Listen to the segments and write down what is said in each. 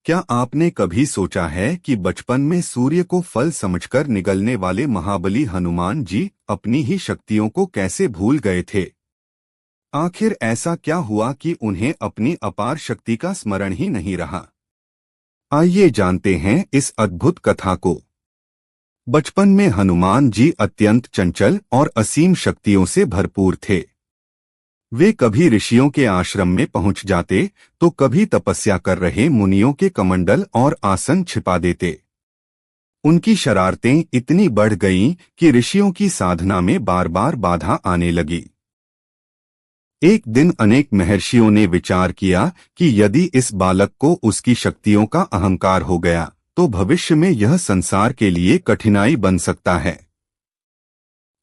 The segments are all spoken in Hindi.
क्या आपने कभी सोचा है कि बचपन में सूर्य को फल समझकर निगलने वाले महाबली हनुमान जी अपनी ही शक्तियों को कैसे भूल गए थे? आखिर ऐसा क्या हुआ कि उन्हें अपनी अपार शक्ति का स्मरण ही नहीं रहा? आइए जानते हैं इस अद्भुत कथा को। बचपन में हनुमान जी अत्यंत चंचल और असीम शक्तियों से भरपूर थे। वे कभी ऋषियों के आश्रम में पहुंच जाते तो कभी तपस्या कर रहे मुनियों के कमंडल और आसन छिपा देते। उनकी शरारतें इतनी बढ़ गईं कि ऋषियों की साधना में बार बार बाधा आने लगी। एक दिन अनेक महर्षियों ने विचार किया कि यदि इस बालक को उसकी शक्तियों का अहंकार हो गया तो भविष्य में यह संसार के लिए कठिनाई बन सकता है।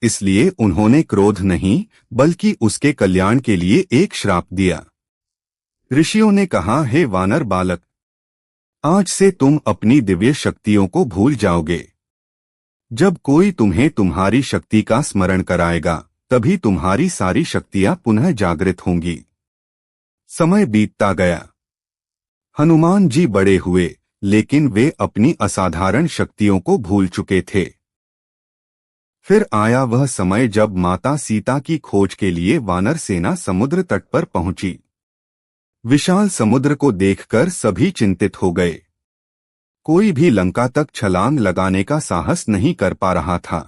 इसलिए उन्होंने क्रोध नहीं बल्कि उसके कल्याण के लिए एक श्राप दिया। ऋषियों ने कहा, हे वानर बालक, आज से तुम अपनी दिव्य शक्तियों को भूल जाओगे। जब कोई तुम्हें तुम्हारी शक्ति का स्मरण कराएगा तभी तुम्हारी सारी शक्तियां पुनः जागृत होंगी। समय बीतता गया। हनुमान जी बड़े हुए लेकिन वे अपनी असाधारण शक्तियों को भूल चुके थे। फिर आया वह समय जब माता सीता की खोज के लिए वानर सेना समुद्र तट पर पहुंची। विशाल समुद्र को देखकर सभी चिंतित हो गए। कोई भी लंका तक छलांग लगाने का साहस नहीं कर पा रहा था।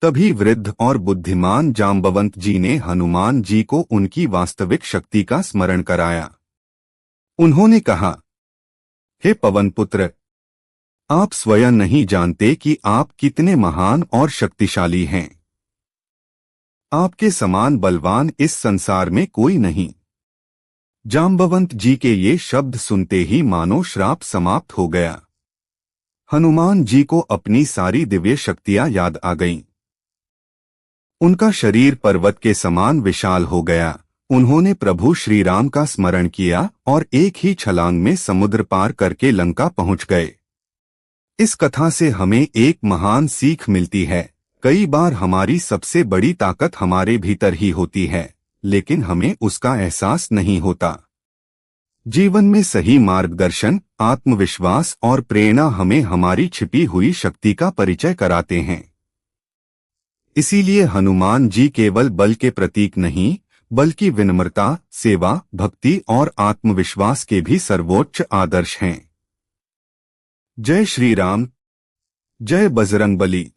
तभी वृद्ध और बुद्धिमान जांबवंत जी ने हनुमान जी को उनकी वास्तविक शक्ति का स्मरण कराया। उन्होंने कहा, हे पवनपुत्र, आप स्वयं नहीं जानते कि आप कितने महान और शक्तिशाली हैं। आपके समान बलवान इस संसार में कोई नहीं। जांबवंत जी के ये शब्द सुनते ही मानो श्राप समाप्त हो गया। हनुमान जी को अपनी सारी दिव्य शक्तियां याद आ गईं। उनका शरीर पर्वत के समान विशाल हो गया। उन्होंने प्रभु श्री राम का स्मरण किया और एक ही छलांग में समुद्र पार करके लंका पहुंच गए। इस कथा से हमें एक महान सीख मिलती है। कई बार हमारी सबसे बड़ी ताकत हमारे भीतर ही होती है, लेकिन हमें उसका एहसास नहीं होता। जीवन में सही मार्गदर्शन, आत्मविश्वास और प्रेरणा हमें हमारी छिपी हुई शक्ति का परिचय कराते हैं। इसीलिए हनुमान जी केवल बल के प्रतीक नहीं, बल्कि विनम्रता, सेवा, भक्ति और आत्मविश्वास के भी सर्वोच्च आदर्श हैं। जय श्री राम, जय बजरंगबली।